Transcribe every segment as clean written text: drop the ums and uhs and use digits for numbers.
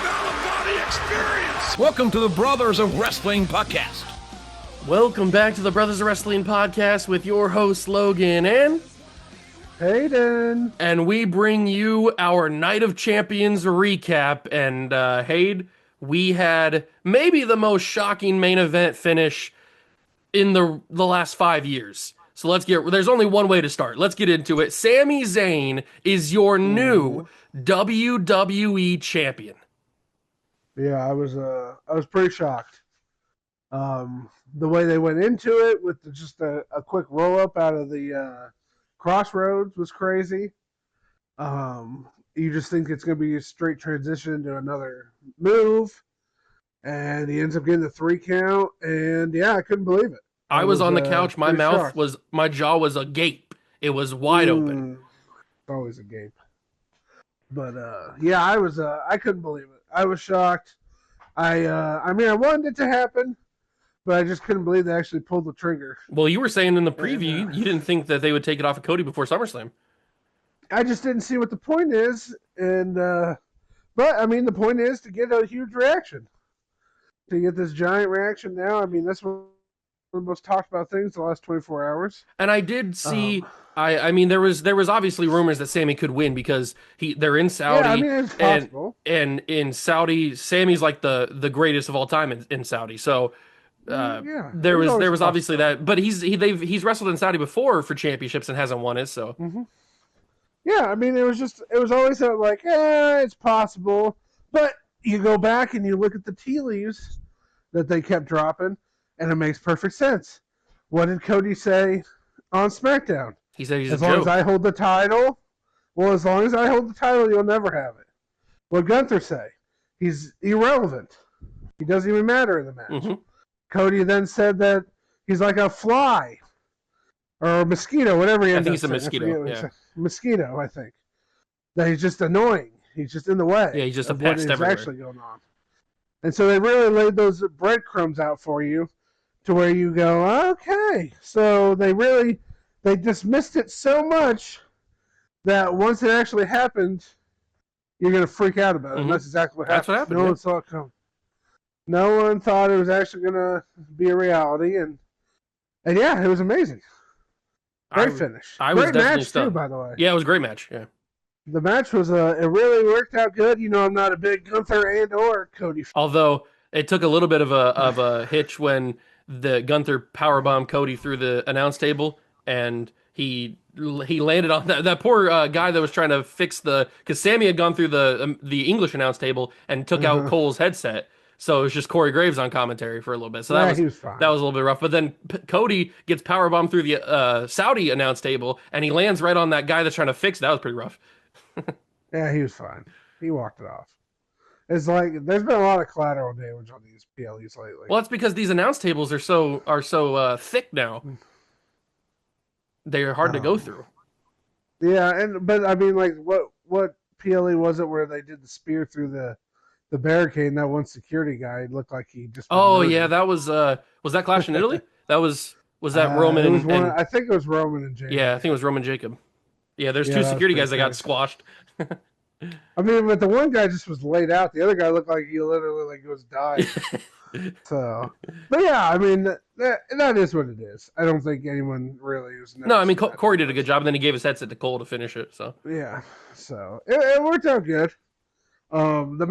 out-of-body experience. Welcome to the Brothers of Wrestling podcast. Welcome back to the Brothers of Wrestling podcast with your hosts Logan and Hayden. And we bring you our Night of Champions recap. And Hayden, we had maybe the most shocking main event finish in the last 5 years. So there's only one way to start. Let's get into it. Sami Zayn is your new WWE champion. Yeah, I was pretty shocked. The way they went into it with just a quick roll up out of the Crossroads was crazy. You just think it's going to be a straight transition to another move, and he ends up getting the 3 count. And yeah, I couldn't believe it. I was on the couch. My shocked. my jaw was agape. It was wide open. It's always a gape. But yeah, I couldn't believe it. I was shocked. I wanted it to happen, but I just couldn't believe they actually pulled the trigger. Well, you were saying in the preview you didn't think that they would take it off of Cody before SummerSlam. I just didn't see what the point is, and but I mean the point is to get a huge reaction, to get this giant reaction now. I mean that's one of the most talked about things the last 24 hours. And I did see. I mean, there was obviously rumors that Sami could win because they're in Saudi. Yeah, I mean, it's possible. And in Saudi, Sami's like the greatest of all time in Saudi. So there was obviously that. But he's wrestled in Saudi before for championships and hasn't won it. So yeah, I mean, it was always like, it's possible. But you go back and you look at the tea leaves that they kept dropping, and it makes perfect sense. What did Cody say on SmackDown? He said he's as a long joke. as I hold the title. Well, as long as I hold the title, you'll never have it. What Gunther say? He's irrelevant. He doesn't even matter in the match. Mm-hmm. Cody then said that he's like a fly or a mosquito, whatever he I ended think up he's a saying. mosquito. Yeah. Mosquito, I think. That he's just annoying. He's just in the way. Yeah, he's just a of what pest is everywhere. actually going on. And so they really laid those breadcrumbs out for you to where you go, okay. So they dismissed it so much that once it actually happened, you're going to freak out about it. And that's exactly what happened. That's what happened. No one saw it come. No one thought it was actually going to be a reality. And yeah, it was amazing. Great finish. Great match, too, by the way. Yeah, it was a great match. Yeah. The match was it really worked out good. You know, I'm not a big Gunther and or Cody fan. Although it took a little bit of a hitch when the Gunther powerbombed Cody through the announce table, and he landed on that poor guy that was trying to fix because Sami had gone through the English announce table and took out Cole's headset. So it was just Corey Graves on commentary for a little bit. So he was fine. That was a little bit rough. But then Cody gets powerbombed through the Saudi announce table, and he lands right on that guy that's trying to fix it. That was pretty rough. Yeah, he was fine. He walked it off. It's like there's been a lot of collateral damage on these PLEs lately. Well, it's because these announce tables are so thick now. They're hard to go through. Yeah, but I mean, like, what PLE was it where they did the spear through the barricade, and that one security guy looked like he just. Oh yeah, that was that Clash in Italy? Was that Roman and I think it was Roman and Jacob. Yeah, I think it was Roman Jacob. Yeah, there's two security guys that got squashed. I mean, but the one guy just was laid out. The other guy looked like he literally was dying. So, but yeah, I mean, that is what it is. I don't think anyone really was. No, I mean, Corey did a good job, and then he gave his headset to Cole to finish it. So yeah, so it worked out good. The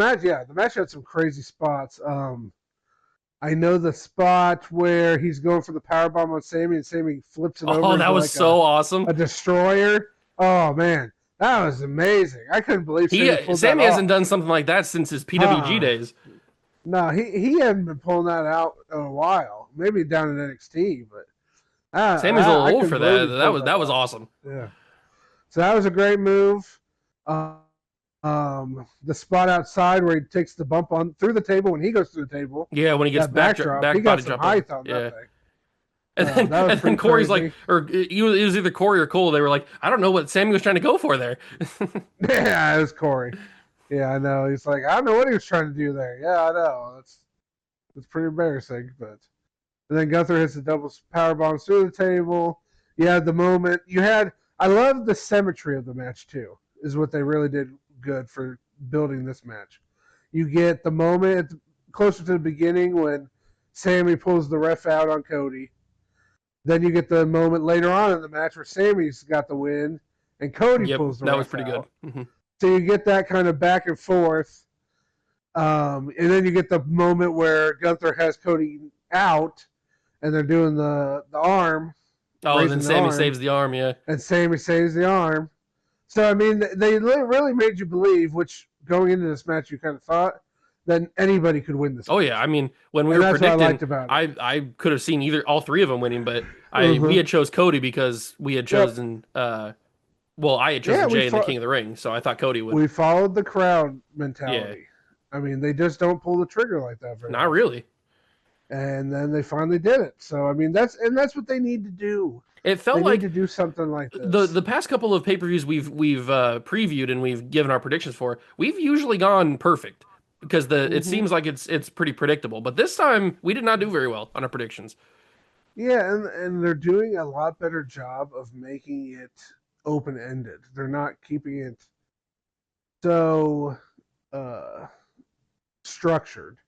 match had some crazy spots. I know the spot where he's going for the powerbomb on Sami, and Sami flips it over. Oh, that was so awesome! A destroyer. Oh man, that was amazing. I couldn't believe Sami hasn't done something like that since his PWG days. No, he hadn't been pulling that out in a while. Maybe down in NXT, but Sami's a little old for that. That was awesome. Yeah. So that was a great move. The spot outside where he takes the bump on through the table when he goes through the table. Yeah, when he gets back he got some height on that thing. And then Corey's crazy. like, or it was either Corey or Cole. They were like, I don't know what Sami was trying to go for there. Yeah, it was Corey. Yeah, I know. He's like, I don't know what he was trying to do there. Yeah, I know. It's pretty embarrassing. But and then Gunther hits the double power bombs through the table. You had the moment. I love the symmetry of the match too. Is what they really did good for building this match. You get the moment closer to the beginning when Sammy pulls the ref out on Cody. Then you get the moment later on in the match where Sammy's got the win and Cody Yep, pulls the that ref was pretty out. good. Mm-hmm. So you get that kind of back and forth. And then you get the moment where Gunther has Cody out and they're doing the arm. Oh, and then raising the Sammy arm, saves the arm, yeah. and Sammy saves the arm. So, I mean, they really made you believe, which going into this match you kind of thought, that anybody could win this Oh, match. yeah. I mean, when we And were that's what I predicting, liked about it. I could have seen all three of them winning, but Mhm. we had chose Cody because we had chosen, well, I had chosen Jay in the King of the Ring, so I thought Cody would. We followed the crowd Yeah, mentality. I mean, they just don't pull the trigger like that very not often. really. And then they finally did it. So, I mean, that's what they need to do. It felt They like need to do something like this. the past couple of pay-per-views we've previewed and we've given our predictions for, we've usually gone perfect because it seems like it's pretty predictable. But this time we did not do very well on our predictions. Yeah, and they're doing a lot better job of making it open-ended. They're not keeping it so structured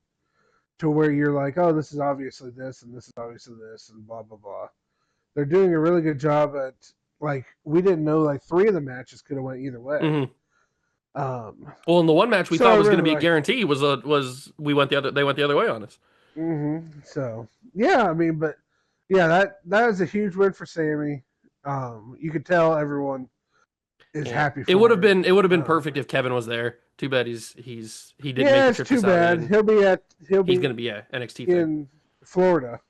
to where you're like, oh, this is obviously this and this is obviously this and blah blah blah. They're doing a really good job at, like, we didn't know, like, 3 of the matches could have went either way. Mm-hmm. Um, Well, in the one match we So thought I was going to really be a like- guarantee was they went the other way on us. So yeah, I mean, but yeah, that is a huge win for Sammy. You could tell everyone is Yeah. happy. For It would have him. been perfect if Kevin was there. Too bad he didn't Yeah, make the it's trip too to Saudi. bad. and He'll He's be going to be NXT thing. in Florida.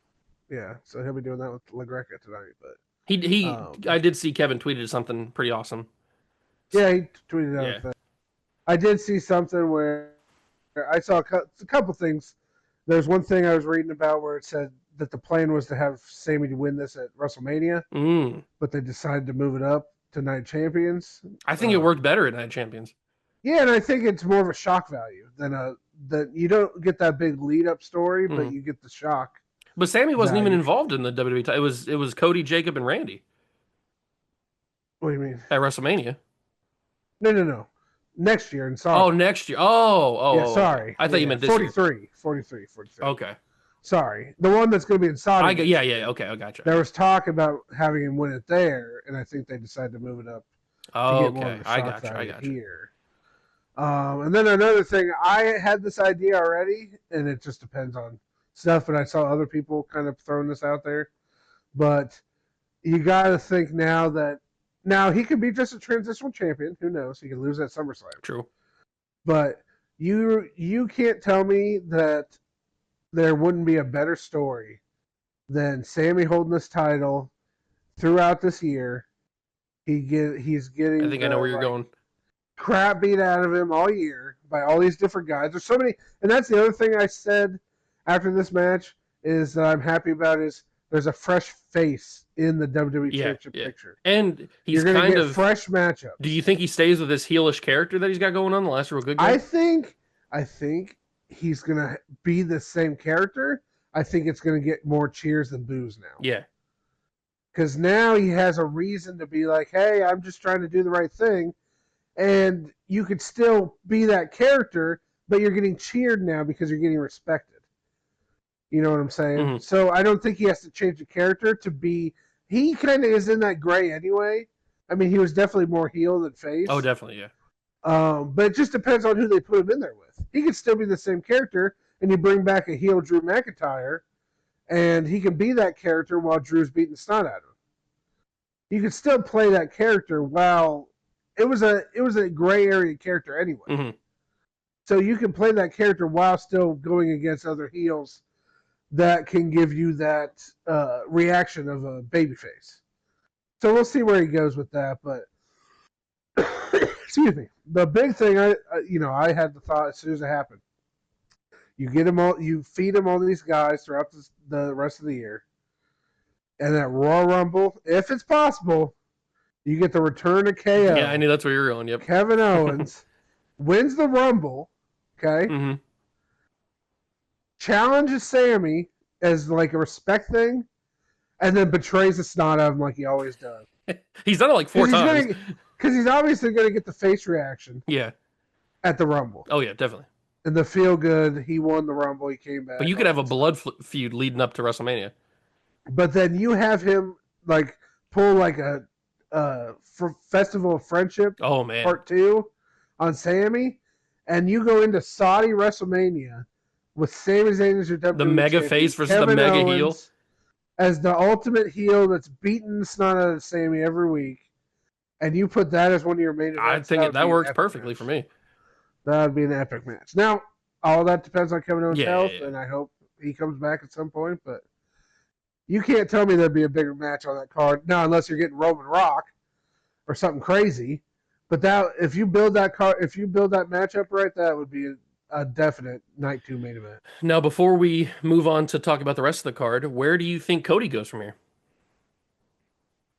Yeah, so he'll be doing that with LaGreca tonight. But He I did see Kevin tweeted something pretty awesome. yeah, he tweeted out. Yeah. That. I did see something where I saw a couple things. There's one thing I was reading about where it said that the plan was to have Sammy to win this at WrestleMania, but they decided to move it up to Night Champions. I think it worked better at Night Champions. Yeah, and I think it's more of a shock value than that you don't get that big lead up story, but you get the shock. But Sammy wasn't even value. involved in the WWE title. It was Cody, Jacob, and Randy What do you mean? at WrestleMania. No. Next year in Saudi. Oh, next year. Oh, yeah, sorry. I thought you meant this year. 43. Okay. Sorry. The one that's going to be in Saudi. Yeah. Okay, I gotcha. There was talk about having him win it there, and I think they decided to move it up. Oh, to get more okay. of a I shock gotcha. value here. And then another thing, I had this idea already, and it just depends on stuff, but I saw other people kind of throwing this out there. But you got to think now he could be just a transitional champion. Who knows? He could lose at SummerSlam. True. But you can't tell me that there wouldn't be a better story than Sammy holding this title throughout this year. He's getting. I think I know where you're going. Crap beat out of him all year by all these different guys. There's so many, and that's the other thing I said after this match is that I'm happy about is there's a fresh face in the WWE Championship picture, and he's You're kind get of fresh matchups. Do you think he stays with this heelish character that he's got going on? The last real good guy. I think he's gonna be the same character. I think it's gonna get more cheers than boos now. Yeah. Because now he has a reason to be like, hey, I'm just trying to do the right thing. And you could still be that character, but you're getting cheered now because you're getting respected. You know what I'm saying? Mm-hmm. So I don't think he has to change the character to be... He kind of is in that gray anyway. I mean, he was definitely more heel than face. Oh, definitely, yeah. But it just depends on who they put him in there with. He could still be the same character, and you bring back a heel Drew McIntyre, and he can be that character while Drew's beating the snot out of him. You could still play that character while... It was a gray area character anyway. Mm-hmm. So you can play that character while still going against other heels that can give you that reaction of a babyface. So we'll see where he goes with that. But excuse me, the big thing I had the thought as soon as it happened. You get them all, you feed them all these guys throughout the rest of the year, and that Royal Rumble, if it's possible. You get the return of KO. Yeah, I knew that's where you were going. Yep. Kevin Owens wins the Rumble. Okay. Mm-hmm. Challenges Sammy as like a respect thing, and then betrays the snot out of him like he always does. He's done it like 4 times. Because he's obviously going to get the face reaction. Yeah. At the Rumble. Oh yeah, definitely. in the feel good, he won the Rumble. He came back. But you could have a blood feud leading up to WrestleMania. But then you have him like pull like a Festival of Friendship Oh man, Part 2 on Sammy, and you go into Saudi WrestleMania with Sami Zayn as your WWE the mega champion, face versus Kevin the mega Owens heel. as the ultimate heel that's beating the snot out of Sammy every week, and you put that as one of your main events. I think that works perfectly for me. That would be an epic match. Now, all that depends on Kevin Owens' health, Yeah. and I hope he comes back at some point, but you can't tell me there'd be a bigger match on that card. Now, unless you're getting Roman Rock or something crazy. But that if you build that matchup right, that would be a definite night 2 main event. Now, before we move on to talk about the rest of the card, where do you think Cody goes from here?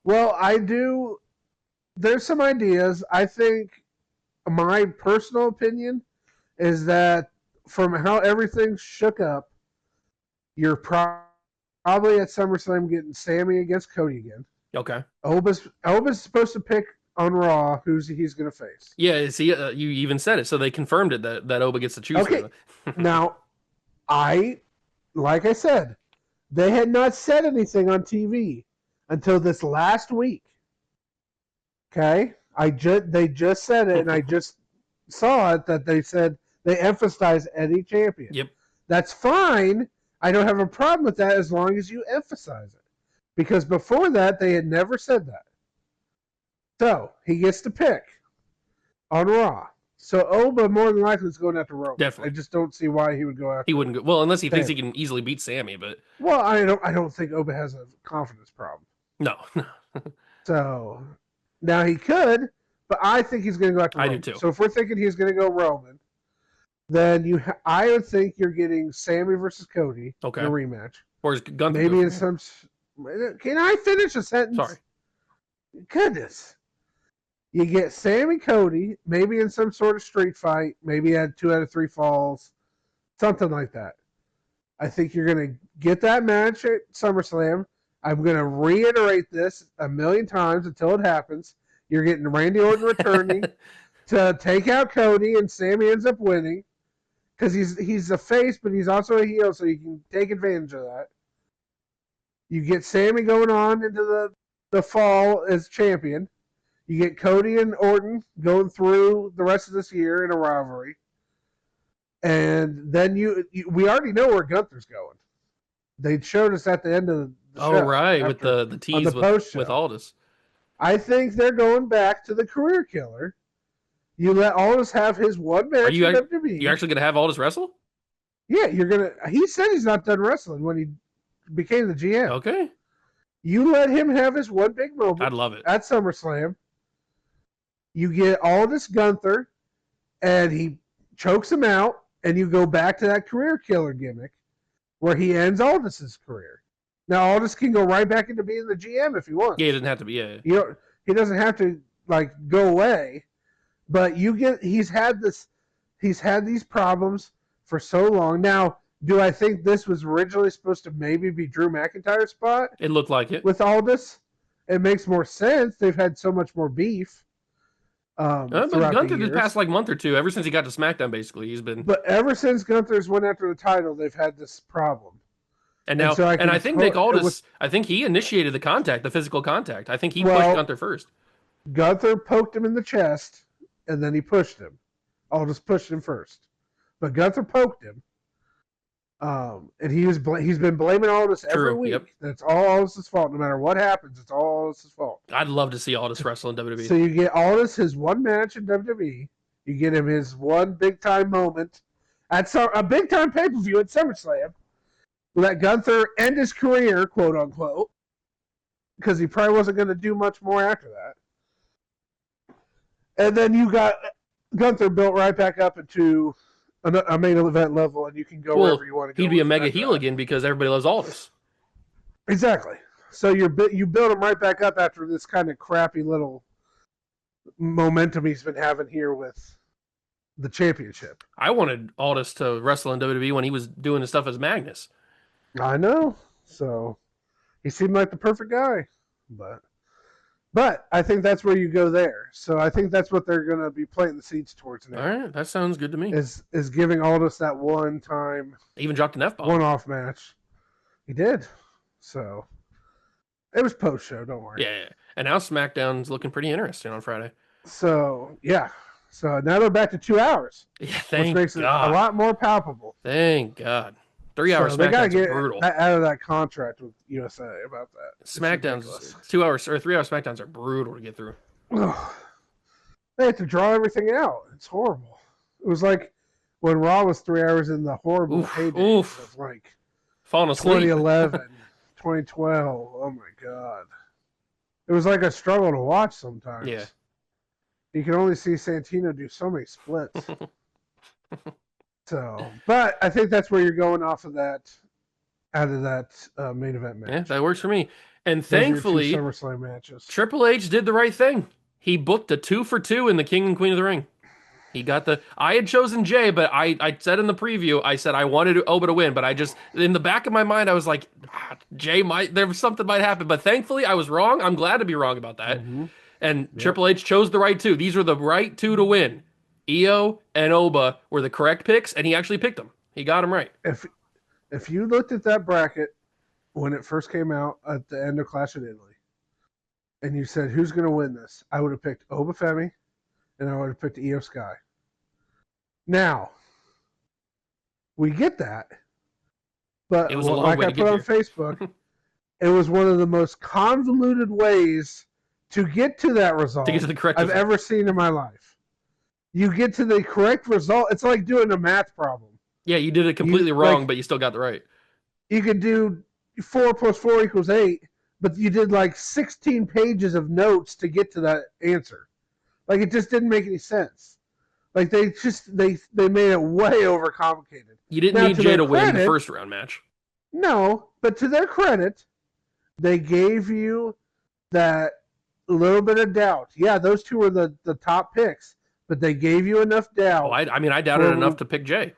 Well, there's some ideas. I think my personal opinion is that from how everything shook up, you're probably at SummerSlam getting Sammy against Cody again. Okay. Oba's supposed to pick on Raw who's he's going to face. Yeah, see, you even said it, so they confirmed it that Oba gets to choose. Okay. Now, like I said, they had not said anything on TV until this last week. Okay? They just said it, and I just saw it that they said they emphasized Eddie champion. Yep. That's fine. I don't have a problem with that as long as you emphasize it. Because before that, they had never said that. So, he gets to pick on Raw. So, Oba more than likely is going after Roman. Definitely. I just don't see why he would go after He wouldn't go. Well, unless he thinks he Sammy. can easily beat Sammy, but Well, I don't think Oba has a confidence problem. no. So, now he could, but I think he's going to go after Roman. I do too. So, if we're thinking he's going to go Roman, then I would think you're getting Sammy versus Cody in a rematch. Or is Gunther Maybe in some. Can I finish a sentence? Sorry. Goodness. You get Sammy Cody, maybe in some sort of street fight, maybe add 2 out of 3 falls, something like that. I think you're going to get that match at SummerSlam. I'm going to reiterate this a million times until it happens. You're getting Randy Orton returning to take out Cody, and Sammy ends up winning because he's a face, but he's also a heel, so you can take advantage of that. You get Sammy going on into the fall as champion. You get Cody and Orton going through the rest of this year in a rivalry. And then we already know where Gunther's going. They showed us at the end of the show. Oh, right, with the tease with Aldis. I think they're going back to the career killer. You let Aldis have his one match in WWE. You actually going to have Aldis wrestle? Yeah, he said he's not done wrestling when he became the GM. Okay. You let him have his one big moment. I'd love it. At SummerSlam. You get Aldis Gunther, and he chokes him out, and you go back to that career killer gimmick where he ends Aldis's career. Now, Aldis can go right back into being the GM if he wants. Yeah, he doesn't have to be. Yeah. He doesn't have to go away, but he's had these problems for so long. Now, do I think this was originally supposed to maybe be Drew McIntyre's spot? It looked like it. With Aldis, it makes more sense. They've had so much more beef. But Gunther the past month or two, ever since he got to SmackDown, basically, he's been. But ever since Gunther's went after the title, they've had this problem. And now, I think Nick Aldis, I think he initiated the physical contact. I think he pushed Gunther first. Gunther poked him in the chest, and then he pushed him. Aldis pushed him first, but Gunther poked him. And he's been blaming Aldis every week. Yep. That's all Aldis' fault. No matter what happens, it's all Aldis' fault. I'd love to see Aldis wrestle in WWE. So you get Aldis his one match in WWE. You get him his one big time moment at a big time pay per view at SummerSlam. Let Gunther end his career, quote unquote, because he probably wasn't going to do much more after that. And then you got Gunther built right back up into a main event level, and you can go wherever you want to go. He'd be a mega heel again because everybody loves Aldis. Exactly. So you build him right back up after this kind of crappy little momentum he's been having here with the championship. I wanted Aldis to wrestle in WWE when he was doing the stuff as Magnus. I know. So he seemed like the perfect guy, but But I think that's where you go there. So I think that's what they're going to be planting the seeds towards now. All right, that sounds good to me. Is giving Aldous that one time, Even dropped an F-bomb. one-off match. He did. So it was post-show, don't worry. Yeah. And now SmackDown's looking pretty interesting on Friday. So, yeah. So now they're back to 2 hours. Yeah, thank which makes God. it a lot more palpable. Thank God. 3 hours They got to SmackDown's get brutal. out of that contract with USA about that. SmackDown's 2 hours or 3 hour SmackDowns are brutal to get through. They had to draw everything out. It's horrible. It was like when Raw was 3 hours in the horrible heyday of like falling asleep. 2011, 2012. Oh my God. It was like a struggle to watch sometimes. Yeah. You can only see Santino do so many splits. So, but I think that's where you're going off of that, out of that main event match. Yeah, that works for me. And Those are your two thankfully, SummerSlam matches. Triple H did the right thing. He booked a 2 for 2 in the King and Queen of the Ring. He got the. I had chosen Jay, but I said in the preview, I said I wanted Oba to win, but I just in the back of my mind I was like, Jay might. There was something might happen, but thankfully I was wrong. I'm glad to be wrong about that. Mm-hmm. And Triple H chose the right two. These were the right two to win. Io and Oba were the correct picks, and he actually picked them. He got them right. If you looked at that bracket when it first came out at the end of Clash of Italy, and you said who's going to win this, I would have picked Oba Femi, and I would have picked Io Sky. Now, we get that, but It was a long like way I to put get on here. Facebook, it was one of the most convoluted ways to get to that result To get to the correct I've result. ever seen in my life. You get to the correct result. It's like doing a math problem. Yeah, you did it completely wrong, but you still got the right. You could do 4 + 4 = 8, but you did like 16 pages of notes to get to that answer. Like it just didn't make any sense. Like they made it way overcomplicated. You didn't need Jay to win the first round match. No, but to their credit, they gave you that little bit of doubt. Yeah, those two were the top picks, but they gave you enough doubt. Oh, I mean, I doubted enough to pick Jay.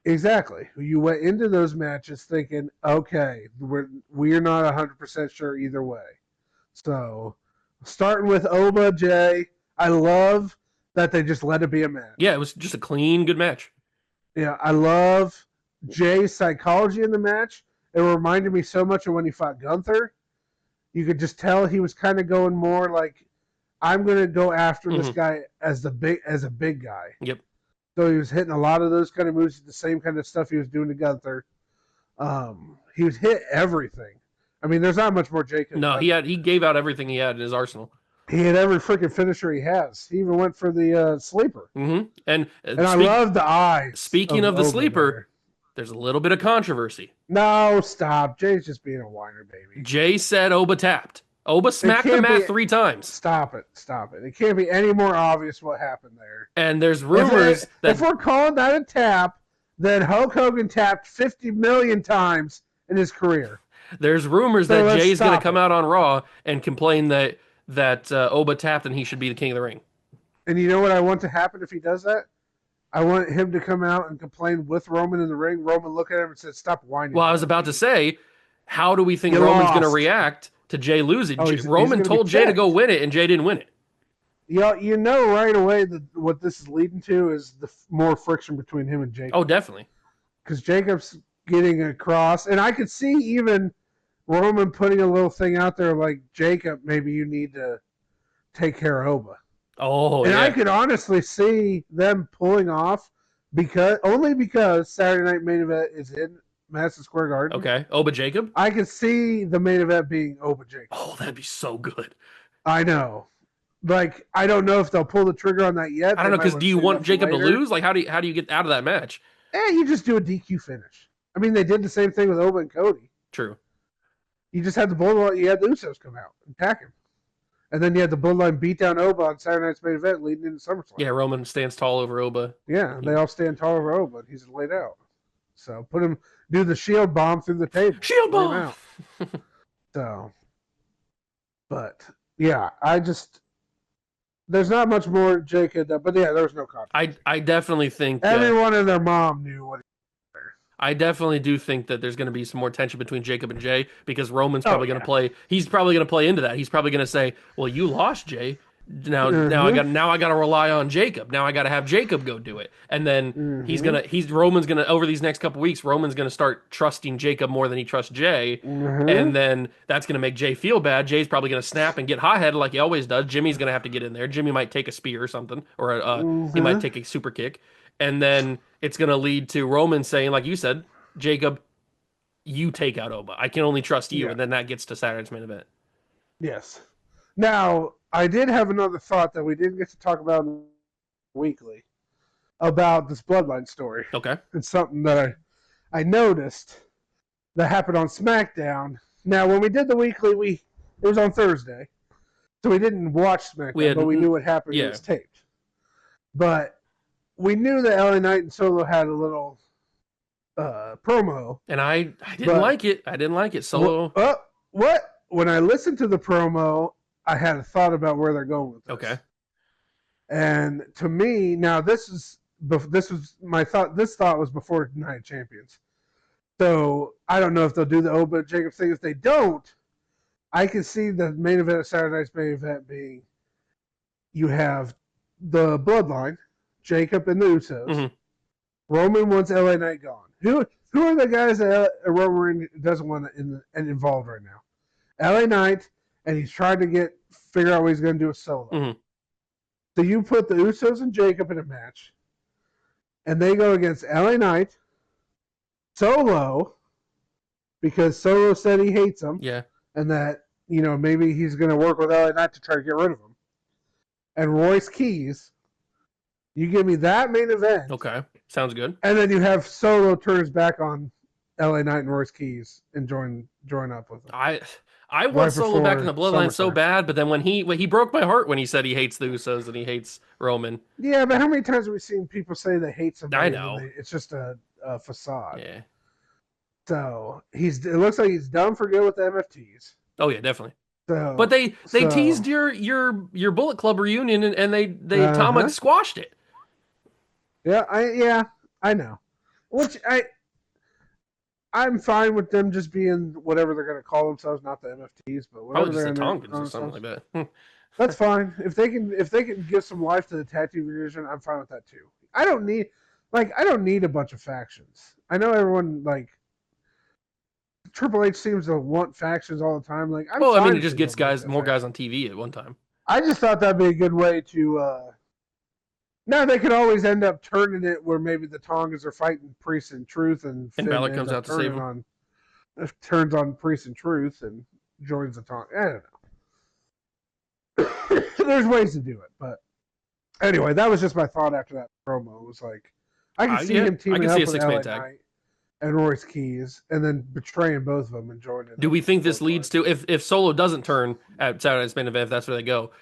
Exactly. You went into those matches thinking, okay, we're not 100% sure either way. So, starting with Oba, Jay, I love that they just let it be a match. Yeah, it was just a clean, good match. Yeah, I love Jay's psychology in the match. It reminded me so much of when he fought Gunther. You could just tell he was kind of going more like, I'm going to go after this guy as a big guy. Yep. So he was hitting a lot of those kind of moves, the same kind of stuff he was doing to Gunther. He was hit everything. I mean, there's not much more Jay could. No, he gave out everything he had in his arsenal. He had every freaking finisher he has. He even went for the sleeper. Mm-hmm. And I love the eyes. Speaking of the sleeper, there's a little bit of controversy. No, stop. Jay's just being a whiner, baby. Jay said Oba tapped. Oba smacked the mat 3 times. Stop it. It can't be any more obvious what happened there. And there's rumors that if we're calling that a tap, then Hulk Hogan tapped 50 million times in his career. There's rumors that Jay's going to come out on Raw and complain that Oba tapped and he should be the King of the Ring. And you know what I want to happen if he does that? I want him to come out and complain with Roman in the ring. Roman look at him and said, "Stop whining." Well, I was about to say, how do we think Roman's going to react to Jay losing? Roman told Jay to go win it, and Jay didn't win it. You know right away that what this is leading to is the more friction between him and Jacob. Oh, definitely. Because Jacob's getting across, and I could see even Roman putting a little thing out there like, Jacob, maybe you need to take care of Oba. Oh, and yeah. I could honestly see them pulling off only because Saturday Night Main Event is in Madison Square Garden. Okay, Oba Jacob? I could see the main event being Oba Jacob. Oh, that'd be so good. I know. Like, I don't know if they'll pull the trigger on that yet. I don't know, because do you want Jacob to lose? Like, how do you get out of that match? You just do a DQ finish. I mean, they did the same thing with Oba and Cody. True. You just had the Bloodline, you had the Usos come out and attack him. And then you had the Bloodline beat down Oba on Saturday Night's Main Event leading into SummerSlam. Yeah, Roman stands tall over Oba. Yeah, they all stand tall over Oba, and he's laid out. So do the shield bomb through the table. Shield bomb! So, but, yeah, there's not much more Jake had done, but yeah, there was no conflict. I definitely think... Everyone and their mom knew what he was there. I definitely do think that there's going to be some more tension between Jacob and Jay because Roman's probably going to play. He's probably going to play into that. He's probably going to say, "Well, you lost, Jay. Now I got to rely on Jacob. Now I got to have Jacob go do it." And then Roman's gonna over these next couple weeks. Roman's going to start trusting Jacob more than he trusts Jay, and then that's going to make Jay feel bad. Jay's probably going to snap and get hot headed like he always does. Jimmy's going to have to get in there. Jimmy might take a spear or something, or he might take a super kick. And then it's going to lead to Roman saying, like you said, Jacob, you take out Oba. I can only trust you. And then that gets to Saturday's main event. Yes. Now, I did have another thought that we didn't get to talk about weekly about this Bloodline story. Okay. It's something that I noticed that happened on SmackDown. Now, when we did the weekly, it was on Thursday. So we didn't watch SmackDown, but we knew what happened. It was taped. But we knew that LA Knight and Solo had a little promo. And I didn't like it. I didn't like it. Solo. What? When I listened to the promo, I had a thought about where they're going with this. Okay. And to me, now this was my thought. This thought was before Night of Champions. So I don't know if they'll do the Oba Jacob thing. If they don't, I can see the main event of Saturday night's main event being you have the Bloodline, Jacob and the Usos. Mm-hmm. Roman wants LA Knight gone. Who are the guys that Roman doesn't want involved right now? LA Knight, and he's trying to figure out what he's going to do with Solo. Mm-hmm. So you put the Usos and Jacob in a match, and they go against LA Knight, Solo, because Solo said he hates him. Yeah. And that, maybe he's going to work with LA Knight to try to get rid of him. And Royce Keys, you give me that main event. Okay. Sounds good. And then you have Solo turn his back on LA Knight and Royce Keys and join up with them. I want Solo back in the Bloodline so bad, but then when he broke my heart when he said he hates the Usos and he hates Roman. Yeah, but how many times have we seen people say they hate somebody? I know. It's just a facade. Yeah. So it looks like he's done for good with the MFTs. Oh yeah, definitely. So, but they teased your Bullet Club reunion and they Tama squashed it. Yeah, I know. Which I'm fine with them just being whatever they're going to call themselves, not the MFTs, but whatever they're going to call themselves, or something like that. That's fine. If they can give some life to the tag team division, I'm fine with that too. I don't need a bunch of factions. I know everyone Triple H seems to want factions all the time. It just gets more guys on TV at one time. I just thought that'd be a good way to. Now they could always end up turning it where maybe the Tongas are fighting Priest and Truth, and Balor comes out to save him. Turns on Priest and Truth and joins the Tonga. I don't know. There's ways to do it, but anyway, that was just my thought after that promo. It was like I can see him teaming up with LA Knight and Royce Keys, and then betraying both of them and joining. Do we think this leads to if Solo doesn't turn at Saturday's main event, if that's where they go?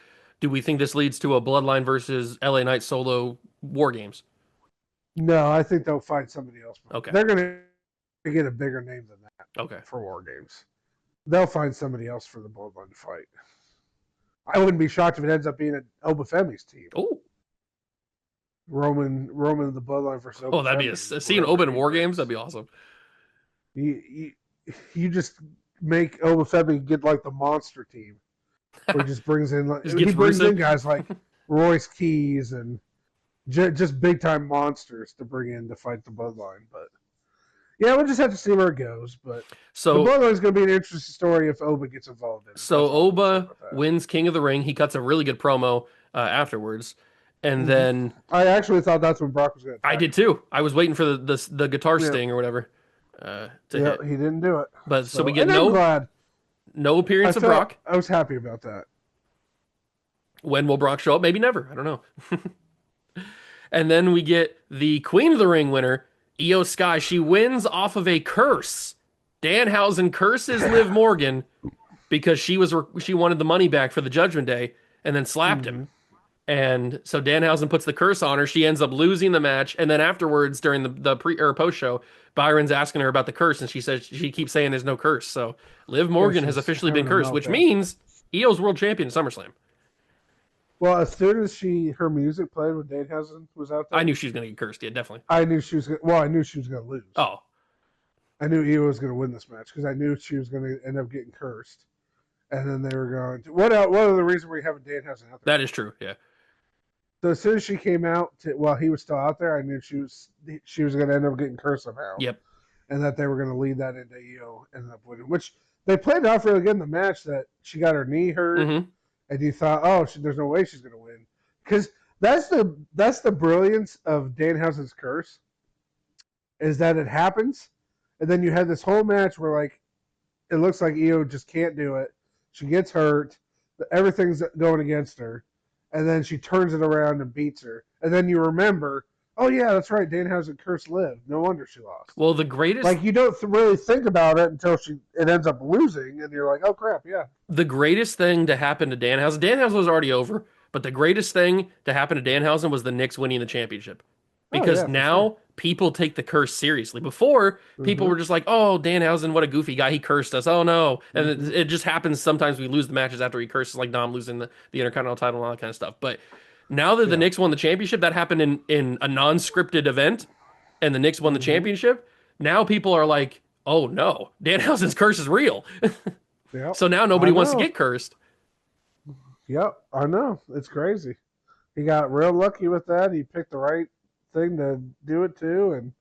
Do we think this leads to a Bloodline versus LA Knight Solo War Games? No, I think they'll find somebody else. Okay. They're going to get a bigger name than that. Okay. For War Games. They'll find somebody else for the Bloodline to fight. I wouldn't be shocked if it ends up being an Oba Femi's team. Oh. Roman and the Bloodline versus Oba. Oh, that'd be seeing Oba in War Games, that'd be awesome. You just make Oba Femi get like the monster team. Or just brings in in guys like Royce Keys and just big time monsters to bring in to fight the Bloodline. But yeah, we'll just have to see where it goes. But the Bloodline is going to be an interesting story if Oba gets involved in it. So Oba wins King of the Ring. He cuts a really good promo afterwards, and then I actually thought that's when Brock was going to. I did too. I was waiting for the guitar sting or whatever to hit. He didn't do it. But so we get no appearance of Brock. I was happy about that. When will Brock show up? Maybe never. I don't know. And then we get the Queen of the Ring winner, Io Sky. She wins off of a curse. Danhausen curses Liv Morgan because she wanted the money back for the Judgment Day and then slapped him. And so Danhausen puts the curse on her. She ends up losing the match. And then afterwards, during the pre or post show, Byron's asking her about the curse, and she says she keeps saying there's no curse. So Liv Morgan has officially been cursed, which means Io's world champion in SummerSlam. Well, as soon as her music played when Danhausen was out there, I knew she was going to get cursed. Yeah, definitely. I knew she was going to lose. Oh, I knew Io was going to win this match because I knew she was going to end up getting cursed, and then they were going to what are the reasons we haven't Danhausen out there? That is true. Yeah. So as soon as she came out, while he was still out there, I knew she was going to end up getting cursed somehow. Yep. And that they were going to lead that into Io ended up winning, which they played off really good in the match. That she got her knee hurt, and you thought, oh, there's no way she's going to win, because that's the brilliance of Danhausen's curse, is that it happens, and then you had this whole match where like it looks like Io just can't do it. She gets hurt, everything's going against her, and then she turns it around and beats her, and then you remember, oh yeah, that's right, Danhausen cursed Liv. No wonder she lost. Well, the greatest, like, you don't really think about it until it ends up losing, and you're like, oh crap, yeah. the greatest thing to happen to Danhausen was already over, but the greatest thing to happen to Danhausen was the Knicks winning the championship. Because now people take the curse seriously. Before, people were just like, oh, Danhausen, what a goofy guy. He cursed us. Oh, no. And it just happens sometimes we lose the matches after he curses, like Dom losing the Intercontinental title and all that kind of stuff. But now that the Knicks won the championship, that happened in a non-scripted event, and the Knicks won the championship. Now people are like, oh, no, Danhausen's curse is real. Yep. So now nobody wants to get cursed. Yep, I know. It's crazy. He got real lucky with that. He picked the right thing to do it to,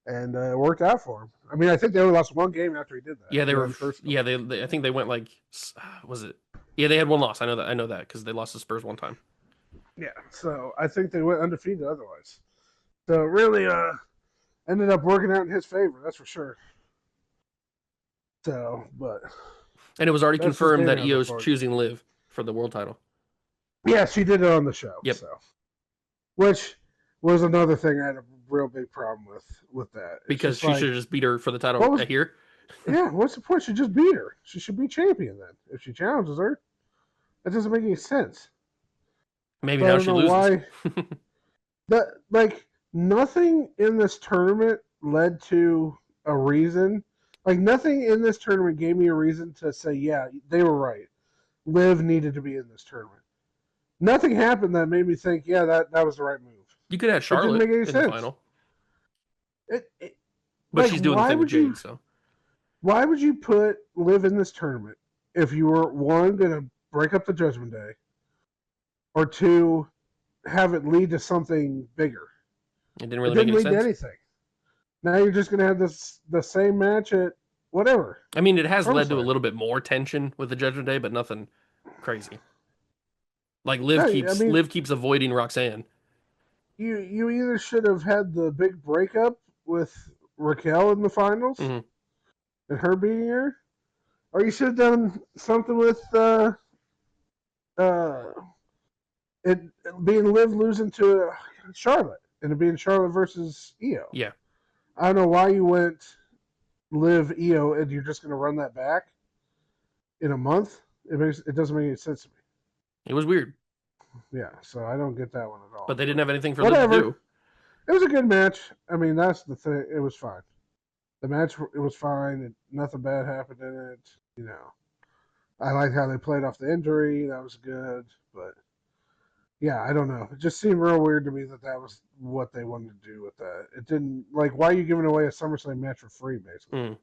and it worked out for him. I mean, I think they only lost one game after he did that. Yeah, they were first. Yeah, they I think they went like, was it? Yeah, they had one loss. I know that because they lost to Spurs one time. Yeah, so I think they went undefeated otherwise. So it really ended up working out in his favor. That's for sure. So, and it was already confirmed that Io's choosing Liv for the world title. Yeah, she did it on the show. Yep. So, which was another thing I had a real big problem with that. Because she should have just beat her for the title here. Yeah, what's the point? She just beat her. She should be champion then. If she challenges her, that doesn't make any sense. Maybe now she loses. Why, like, nothing in this tournament led to a reason. Like, nothing in this tournament gave me a reason to say, yeah, they were right. Liv needed to be in this tournament. Nothing happened that made me think, yeah, that was the right move. You could have Charlotte in the final. But she's doing the thing with Jade, so. Why would you put Liv in this tournament if you were, one, going to break up the Judgment Day, or two, have it lead to something bigger? It didn't really make any sense. To anything. Now you're just going to have the same match at whatever. I mean, it has led to a little bit more tension with the Judgment Day, but nothing crazy. Like Liv keeps avoiding Roxanne. You either should have had the big breakup with Raquel in the finals and her beating her, or you should have done something with it being Liv losing to Charlotte and it being Charlotte versus Io. Yeah, I don't know why you went Liv Io and you're just going to run that back in a month. It doesn't make any sense to me. It was weird. Yeah, so I don't get that one at all. But they didn't have anything for Liv to do. It was a good match. I mean, that's the thing. It was fine. The match, it was fine. Nothing bad happened in it. You know, I liked how they played off the injury. That was good. But, yeah, I don't know. It just seemed real weird to me that was what they wanted to do with that. It didn't, like, why are you giving away a SummerSlam match for free, basically?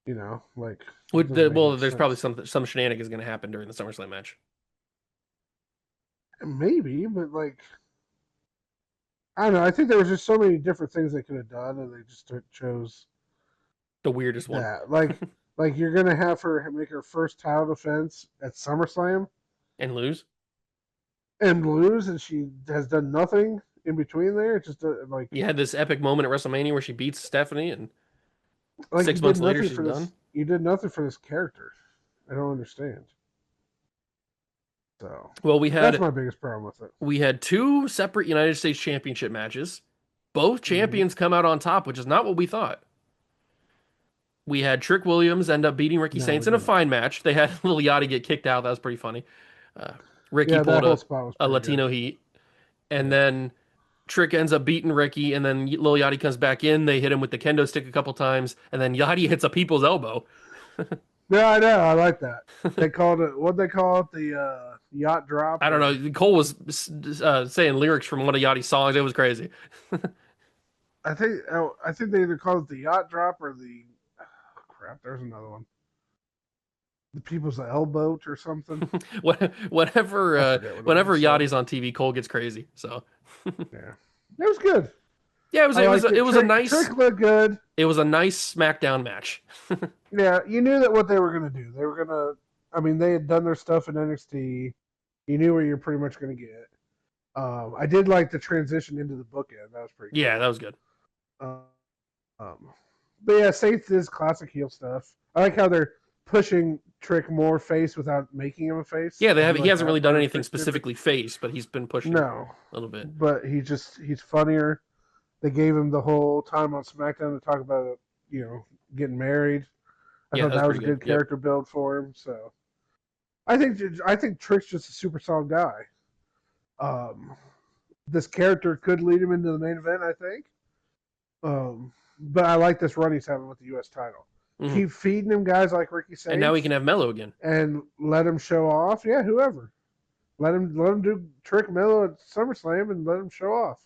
You know, like. There's probably some shenanigans going to happen during the SummerSlam match. Maybe, but like, I don't know. I think there was just so many different things they could have done, and they just chose the weirdest one. Like you're gonna have her make her first title defense at SummerSlam and lose, and she has done nothing in between there. It's just like you had this epic moment at WrestleMania where she beats Stephanie, and like 6 months later she's done. You did nothing for this character. I don't understand. So, that's my biggest problem with it. We had 2 separate United States Championship matches. Both champions come out on top, which is not what we thought. We had Trick Williams end up beating Ricky Saints in a fine match. They had Lil Yachty get kicked out. That was pretty funny. Ricky pulled a Latino heat. And then Trick ends up beating Ricky, and then Lil Yachty comes back in. They hit him with the kendo stick a couple times, and then Yachty hits a people's elbow. Yeah, I know. I like that. They called it, what'd they call it? The yacht drop? I don't know. Cole was saying lyrics from one of Yachty's songs. It was crazy. I think they either call it the yacht drop or the crap. There's another one. The people's elbow or something. Whenever I forget what it whenever was said. Yachty's on TV, Cole gets crazy. So Yeah, it was good. yeah, I liked it it. was a Trick looked good. nice SmackDown match. Yeah, you knew that what they were gonna do. They were gonna. I mean, they had done their stuff in NXT. You knew what you're pretty much gonna get. I did like the transition into the bookend. That was pretty Yeah, that cool. was good. Um, but yeah, Saints is classic heel stuff. I like how they're pushing Trick more face without making him a face. Yeah, I do he like hasn't that really done part of anything Trick's gimmick. specifically face, but he's been pushing No, a little bit. but he's funnier. They gave him the whole time on SmackDown to talk about getting married. I Yeah, thought that was that was pretty a good. good Yep. character build for him. So I think Trick's just a super solid guy. Um, this character could lead him into the main event. I think. But I like this run he's having with the U.S. title. Hmm. Keep feeding him guys like Ricky And now we can Sage have Mello again. and let him show off. Yeah, whoever. Let him do Trick Miller at SummerSlam and let him show off.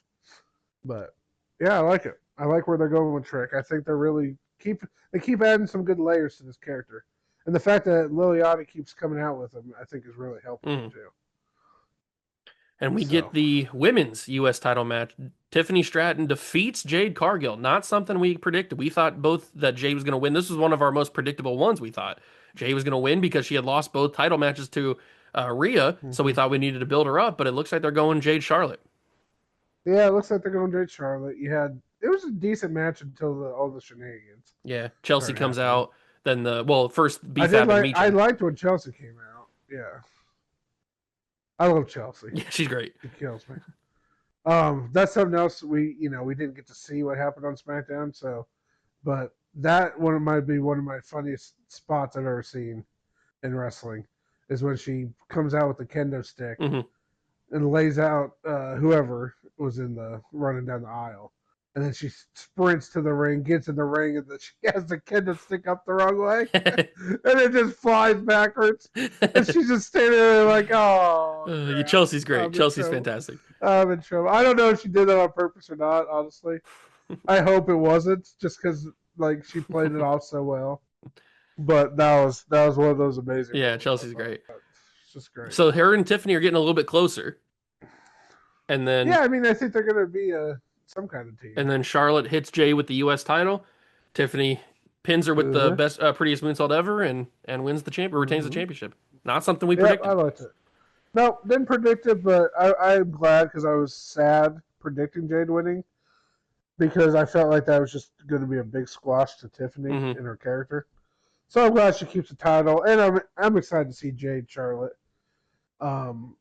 But yeah, I like it. I like where they're going with Trick. I think they're really keep adding some good layers to this character. And the fact that Liliana keeps coming out with him, I think is really helping him Hmm. too. And we get So the women's U.S. title match. Tiffany Stratton defeats Jade Cargill. Not something we predicted. We thought both that Jade was going to win. This was one of our most predictable ones. We thought Jade was going to win because she had lost both title matches to Rhea. So we mhm. thought we needed to build her up. But it looks like they're going Jade Charlotte. Yeah, it looks like they're going Jade Charlotte. It was a decent match until all the shenanigans Yeah. Chelsea started comes happening. out. Then first B-Fab and I Meechin. liked when Chelsea came out. Yeah, I love Chelsea. Yeah, she's great. She kills me. That's something else we didn't get to see what happened on SmackDown. So, but that one might be one of my funniest spots I've ever seen in wrestling is when she comes out with the kendo stick Hmm. and lays out whoever was in the running down the aisle. And then she sprints to the ring, gets in the ring, and then she has the kendo stick up the wrong way, and it just flies backwards. And she's just standing there like, "Oh crap, Chelsea's great. I'm in Chelsea's trouble. fantastic. I'm in trouble." I don't know if she did that on purpose or not. Honestly, I hope it wasn't, just because like she played it off so well. But that was one of those amazing Yeah, moments. I Chelsea's thought great. it's just great. So her and Tiffany are getting a little bit closer. And Yeah, then I mean, I think they're gonna be some kind of team. Charlotte hits Jay with the U.S. title. Tiffany pins her with the Uh-huh. best, prettiest moonsault ever, and wins the retains the Mm-hmm. championship. Not something we Yep, I predicted. liked it. No, didn't predict it, but I'm glad because I was sad predicting Jade winning because I felt like that was just going to be a big squash to Tiffany Hmm. and her character. So I'm glad she keeps the title, and I'm excited to see Jade Charlotte. Um,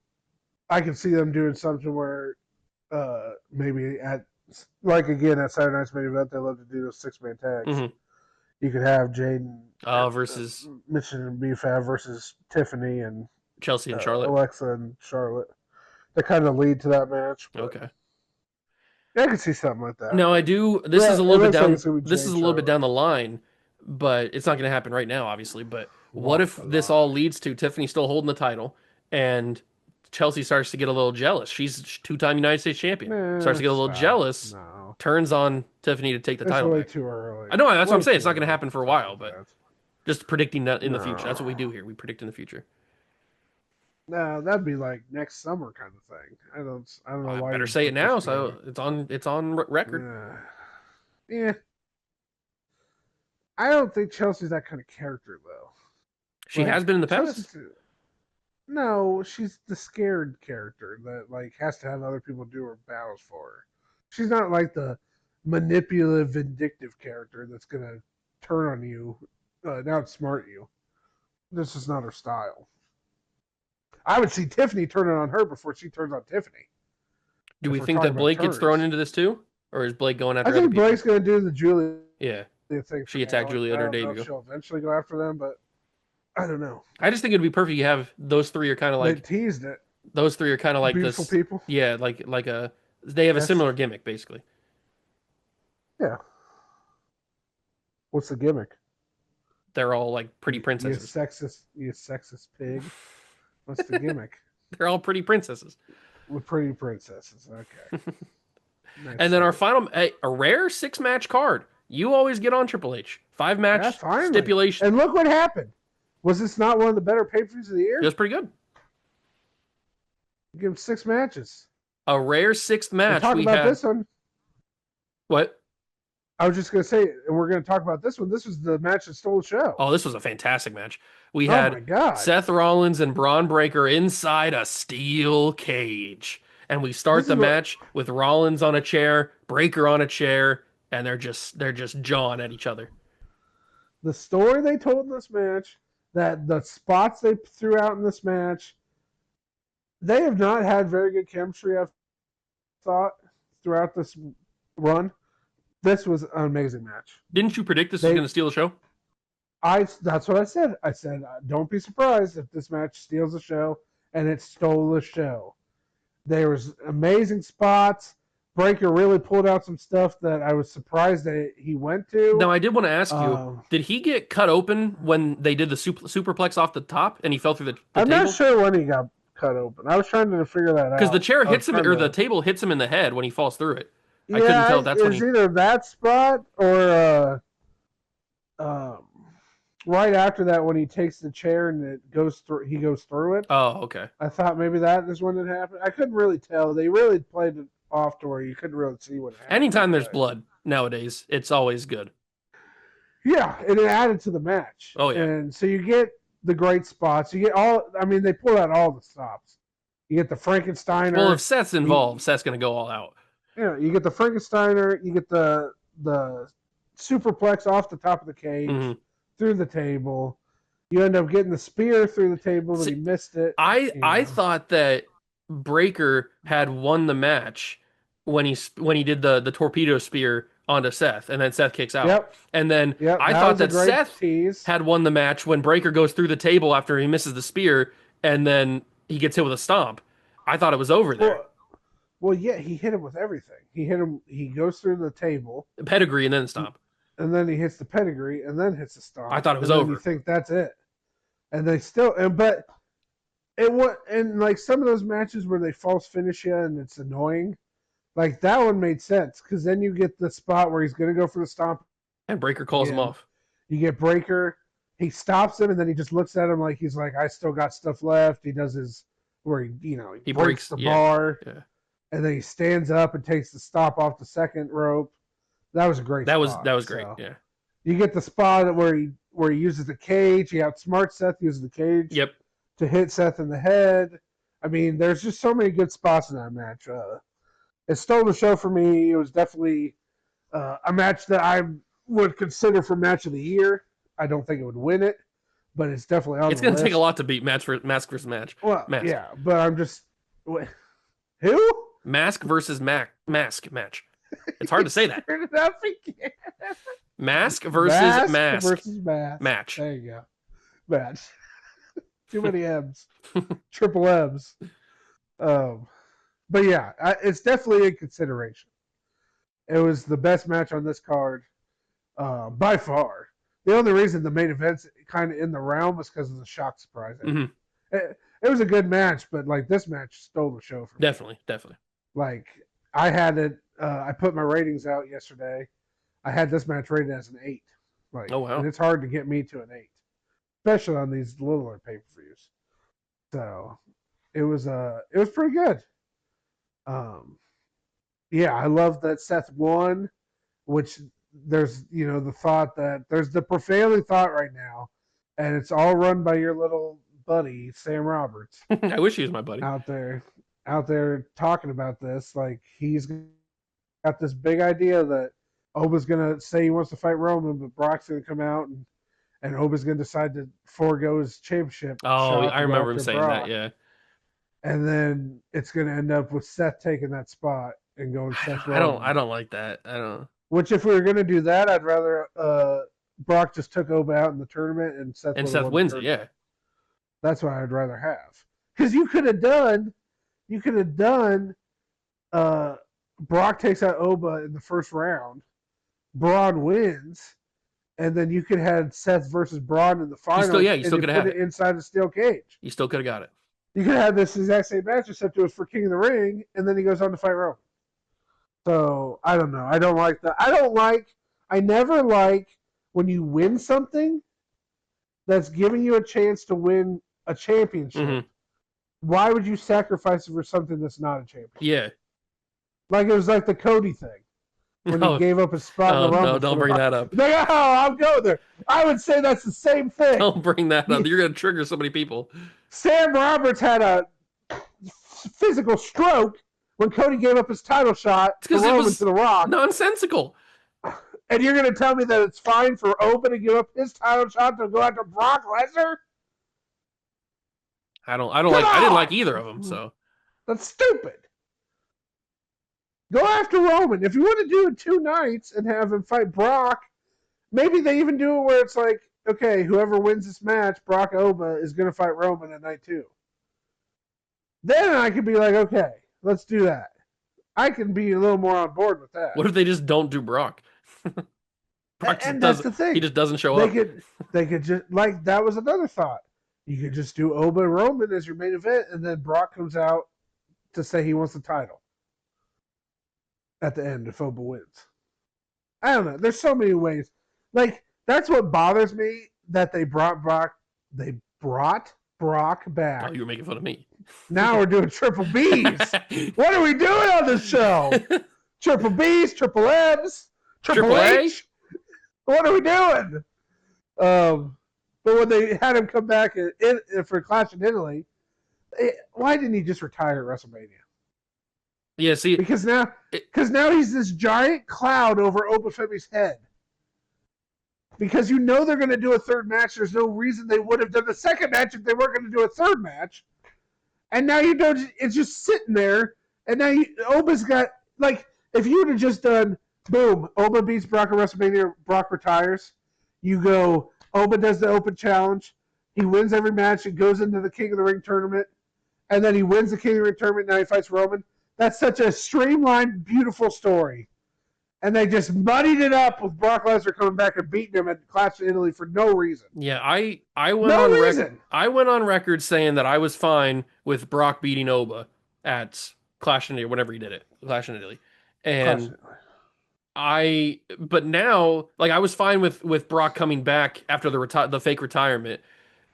I can see them doing something where maybe at like again at Saturday Night's main event they love to do those 6-man tags. Hmm. You could have Jade and Versus Mitchell and BFAB versus Tiffany and Chelsea and Charlotte. Alexa and Charlotte. They kind of lead to that match, but Okay. yeah, I can see something like that. No, I But do. This is yeah, a it little bit looks like down. it's gonna be This is Jade a little bit Charlotte. down the line, but it's not going to happen right now, obviously. But what Walk if the this all line. leads to Tiffany still holding the title, and Chelsea starts to get a little jealous? She's two-time United States champion. Starts Nah, to get a little stop. jealous. No, Turns on Tiffany to take the it's title way back. too early. I know that's what I'm Way saying. It's too not going to early happen for for a something while, like but that. just predicting that in the future. That's what we No, do here. We predict in the future. no, that'd be like next summer kind of thing. I don't know I why better you'd say it put this now, so together. it's on record. Yeah, I don't think Chelsea's that kind of character though. She has Like been in the past. Chelsea's no, she's the scared character that like has to have other people do her battles for her. She's not like the manipulative, vindictive character that's gonna turn on you, and outsmart you. This is not her style. I would see Tiffany turning on her before she turns on Tiffany. Do we If we're think talking that about Blake gets thrown turns, into this too, or is Blake going I after other think people? Blake's gonna do the Julia Yeah, thing for she attacked now. Julia I at her don't know if debut. she'll eventually go after them, but I don't know. I just think it'd be perfect. You have those three are kind of They like teased it. Beautiful this. people. Yeah, like a they have a Yes. similar gimmick basically. Yeah. What's the gimmick? They're all like pretty You princesses. sexist pig. What's the gimmick? They're all pretty princesses. With pretty princesses. Okay. Nice And then our save. final, a rare 6-match card. You always get on Triple H. 5-match Finally. stipulation. And look what happened. Was this not one of the better pay-per-views of the year? It was pretty good. Give him 6 matches. A rare 6th match. Talk about this one. What? I was just going to say, and we're going to talk about this one. This was the match that stole the show. Oh, this was a fantastic match. We Oh had my God. Seth Rollins and Braun Breaker inside a steel cage. And we start the match with Rollins on a chair, Breaker on a chair, and they're just jawing at each other. The story they told in this match, that the spots they threw out in this match, they have not had very good chemistry, I've thought, throughout this run. This was an amazing match. Didn't you predict this was going to steal the show? That's what I said. I said, don't be surprised if this match steals the show, and it stole the show. There was amazing spots. Breaker really pulled out some stuff that I was surprised that he went to. Now, I did want to ask you, did he get cut open when they did the superplex off the top and he fell through the I'm table? not sure when he got cut open. I was trying to figure that out. Because the chair hits him, or the table hits him in the head when he falls through it. Yeah, I couldn't tell if that's when it's either that spot or right after that when he takes the chair and it goes through. He goes through it. Oh, okay. I thought maybe that is when it happened. I couldn't really tell. They really played it off to where you couldn't really see what happened. Anytime there's blood nowadays, it's always good. Yeah, and it added to the match. Oh, yeah. And so you get the great spots. You get they pulled out all the stops. You get the Frankensteiner. Well, if Seth's involved, Seth's going to go all out. Yeah, you get the Frankensteiner. You get the superplex off the top of the cage through the table. You end up getting the spear through the table, but he missed it. I thought that Breaker had won the match when he did the torpedo spear onto Seth, and then Seth kicks out. Yep. And then I thought that Seth tease. had won the match when Breaker goes through the table after he misses the spear, and then he gets hit with a stomp. I thought it was over there. Well, yeah, he hit him with everything. He hit him. He goes through the table, pedigree, and then the stomp, and then he hits the pedigree, and then hits the stomp. I thought it was and over. You think that's it, and they still. But it was, and like some of those matches where they false finish you and it's annoying. Like that one made sense because then you get the spot where he's going to go for the stomp, and Breaker calls him off. You get Breaker. He stops him, and then he just looks at him like he's like, "I still got stuff left." He does his where he breaks the bar. Yeah. And then he stands up and takes the stop off the second rope. That was a great spot. That was great, yeah. You get the spot where he uses the cage. He outsmarts Seth, uses the cage to hit Seth in the head. I mean, there's just so many good spots in that match. It stole the show for me. It was definitely a match that I would consider for match of the year. I don't think it would win it, but it's definitely on the list. It's going to take a lot to beat mask versus match. Well, Mask. Yeah, but I'm just... Who? Mask versus mask match. It's hard to say that. Mask versus mask match. There you go. Match. Too many M's. Triple M's. But yeah, it's definitely a consideration. It was the best match on this card by far. The only reason the main event's kind of in the realm was because of the shock surprise. It was a good match, but like this match stole the show for me. Definitely. Like I had it. I put my ratings out yesterday. I had this match rated as an 8. Like, oh wow! And it's hard to get me to an 8, especially on these littler pay-per-views. So it was pretty good. Yeah, I love that Seth won, which there's the thought that there's the prevailing thought right now, and it's all run by your little buddy Sam Roberts. I wish he was my buddy out there talking about this. Like he's got this big idea that Oba's gonna say he wants to fight Roman, but Brock's gonna come out and Oba's gonna decide to forego his championship. Oh, I remember him saying Brock. that. Yeah. And then it's gonna end up with Seth taking that spot and going Seth Rollins. I don't like that. I don't. Which if we were gonna do that, I'd rather Brock just took Oba out in the tournament and Seth wins it. Yeah. That's what I'd rather have. Because you could have done Brock takes out Oba in the first round, Braun wins, and then you could have Seth versus Braun in the final. You still could have it inside the steel cage. You still could have got it. You could have this exact same match, except it was for King of the Ring, and then he goes on to fight Roman. So I don't know. I don't like that. I never like when you win something that's giving you a chance to win a championship. Mm-hmm. Why would you sacrifice it for something that's not a championship? Yeah. Like it was like the Cody thing when he Oh, gave up his spot in the oh no! Rumble for Don't the bring Rock. that up. Like, oh, I'll go there. I would say that's the same thing. Don't bring that up. You're gonna trigger so many people. Sam Roberts had a physical stroke when Cody gave up his title shot It's to because it Roman to was the Rock. nonsensical. And you're going to tell me that it's fine for Open to give up his title shot to go after Brock Lesnar? I Come didn't on! like either of them. So That's stupid. Go after Roman. If you want to do it 2 nights and have him fight Brock, maybe they even do it where it's like, okay, whoever wins this match, Brock Oba, is going to fight Roman at night 2. Then I could be like, okay, let's do that. I can be a little more on board with that. what if they just don't do Brock? Brock just And that's doesn't. the thing. He just doesn't show They up. could just like that was another thought. You could just do Oba and Roman as your main event, and then Brock comes out to say he wants the title at the end if Oba wins. I don't know. There's so many ways. Like that's what bothers me that they brought Brock. They brought Brock back. Oh, you were making fun of me. Now we're doing triple Bs. What are we doing on this show? Triple Bs, triple M's, triple H. What are we doing? But when they had him come back for Clash in Italy, why didn't he just retire at WrestleMania? Yeah, see, Because now he's this giant cloud over Obafemi's head. Because you know they're going to do a third match. There's no reason they would have done the second match if they weren't going to do a third match. And now you know it's just sitting there. And now Oba's got, like, if you would have just done, boom, Oba beats Brock at WrestleMania, Brock retires. You go, Oba does the open challenge. He wins every match and goes into the King of the Ring tournament. And then he wins the King of the Ring tournament. Now he fights Roman. That's such a streamlined, beautiful story. And they just muddied it up with Brock Lesnar coming back and beating him at Clash in Italy for no reason. yeah, I went No on reason. I went on record saying that I was fine with Brock beating Oba at Clash in Italy, whenever he did it, Clash in Italy, and but now, like, I was fine with Brock coming back after the fake retirement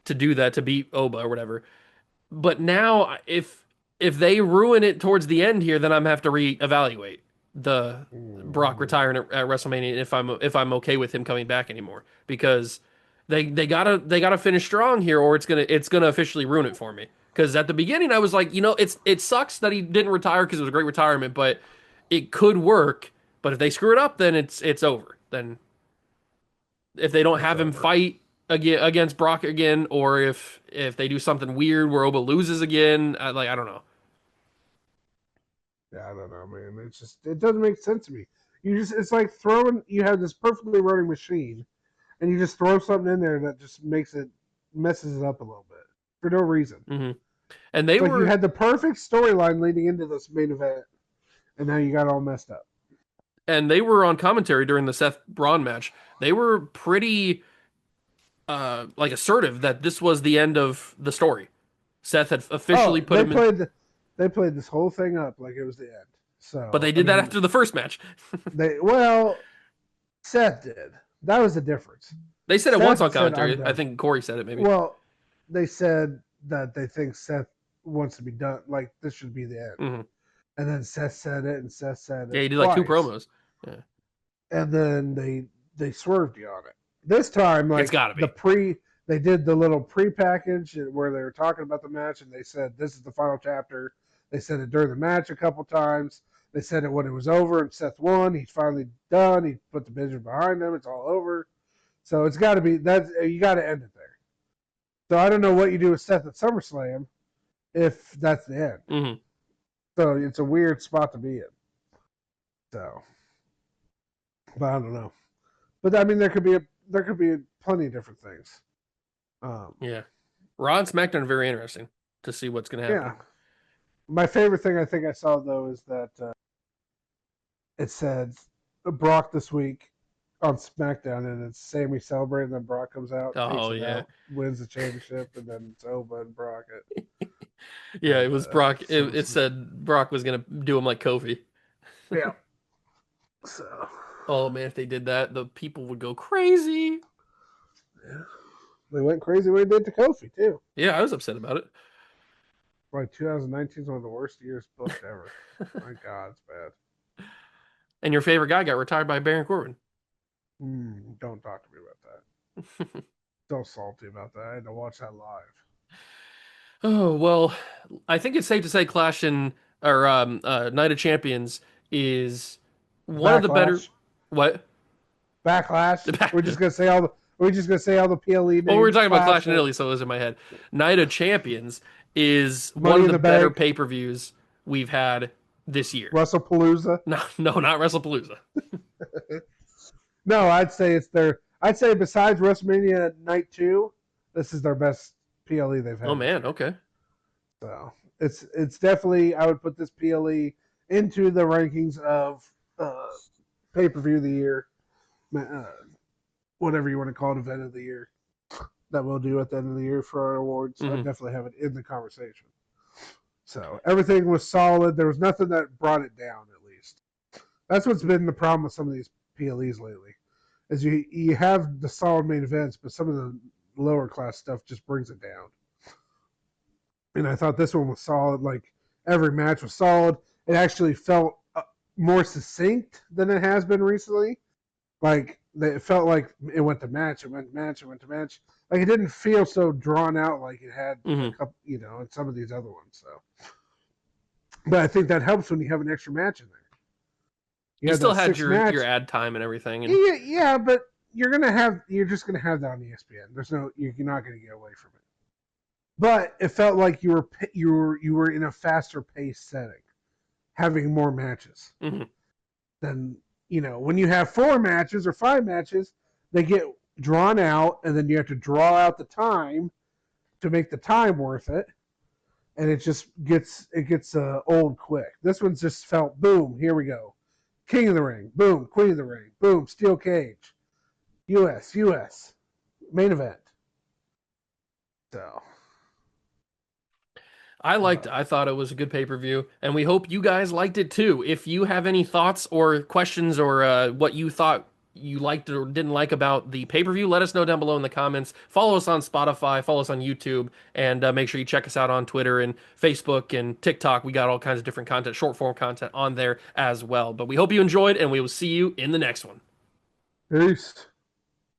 to do that, to beat Oba or whatever. But now, if they ruin it towards the end here, then I'm gonna have to reevaluate the Brock retiring at WrestleMania if I'm okay with him coming back anymore, because they gotta finish strong here, or it's gonna officially ruin it for me. Because at the beginning I was like, it sucks that he didn't retire because it was a great retirement, but it could work. But if they screw it up, then it's over. Then if they don't have him fight against Brock again, or if they do something weird where Oba loses again, I don't know. Yeah, I don't know, man. It doesn't make sense to me. It's like you have this perfectly running machine, and you just throw something in there that just messes it up a little bit for no reason. Mm-hmm. And they It's like were you had the perfect storyline leading into this main event, and now you got all messed up. on commentary during the Seth Braun match. They were pretty like assertive that this was the end of the story. Seth had officially put him in, They played this whole thing up like it was the end. but So they did that after the first match. Seth did. That was the difference. They said it Seth once on said, commentary. I think Corey said it maybe. Well, they said that they think Seth wants to be done. Like this should be the end. Mm-hmm. And then Seth said it, and Seth said it. Yeah, he did twice. like 2 promos. Yeah. And then they swerved you on it. This time, like It's gotta be. They did the little pre-package where they were talking about the match, and they said this is the final chapter. They said it during the match a couple times. They said it when it was over, and Seth won. He's finally done. He put the vision behind him. It's all over. So it's got to be that you got to end it there. So I don't know what you do with Seth at SummerSlam if that's the end. Mm-hmm. So it's a weird spot to be in. So, but I don't know. But I mean, there could be plenty of different things. Yeah, Raw and SmackDown are very interesting to see what's going to happen. Yeah. My favorite thing I think I saw though is that it said Brock this week on SmackDown, and it's Sammy celebrating. Then Brock comes out, Oh yeah, wins the championship, and then it's Oba and Brock. Yeah, it was Brock. It said Brock was gonna do him like Kofi. Yeah, So, Oh man, if they did that, the people would go crazy. yeah. They went crazy when they did to Kofi, too. Yeah, I was upset about it. Like 2019 is one of the worst years booked ever. My God, it's bad. And your favorite guy got retired by Baron Corbin. Don't talk to me about that. So salty about that. I had to watch that live. Oh, well, I think it's safe to say Clash in or Night of Champions is one of the better. Backlash. What? Backlash. The back. We're just gonna say all the. We're just gonna say all the PLE Well, we were names. talking about Clash. Clash in Italy, so it was in my head. Night of Champions is one Money of in the the better Bank. pay-per-views we've had this year. WrestlePalooza. No, no, not WrestlePalooza. No, I'd say it's their. I'd say besides WrestleMania Night 2, this is their best PLE they've Oh had this man, year. okay. So it's definitely, I would put this PLE into the rankings of pay per view of the year, uh, whatever you want to call it, event of the year that we'll do at the end of the year for our awards. I Hmm. definitely have it in the conversation. So everything was solid. There was nothing that brought it down. At least that's what's been the problem with some of these PLEs lately. Is you have the solid main events, but some of the lower class stuff just brings it down. And I thought this one was solid. Like every match was solid. It actually felt more succinct than it has been recently. Like it felt like it went to match, it went to match, it went to match. Like it didn't feel so drawn out like it had a Hmm. couple, in some of these other ones. So, but I think that helps when you have an extra match in there. You You have still that had six your match. ad time and everything, and Yeah, but you're just gonna have that on ESPN. You're not gonna get away from it. But it felt like you were in a faster paced setting, having more matches. mhm. Then when you have 4 matches or 5 matches, they get drawn out, and then you have to draw out the time to make the time worth it, and it gets old quick. This one's just felt boom. Here we go, King of the Ring, boom, Queen of the Ring, boom, Steel Cage, U.S. main event. So I liked uh, it. I thought it was a good pay-per-view, and we hope you guys liked it too. If you have any thoughts or questions or what you thought you liked or didn't like about the pay-per-view, let us know down below in the comments. Follow us on Spotify, follow us on YouTube, and make sure you check us out on Twitter and Facebook and TikTok. We got all kinds of different content, short form content on there as well. But we hope you enjoyed, and we will see you in the next one. peace.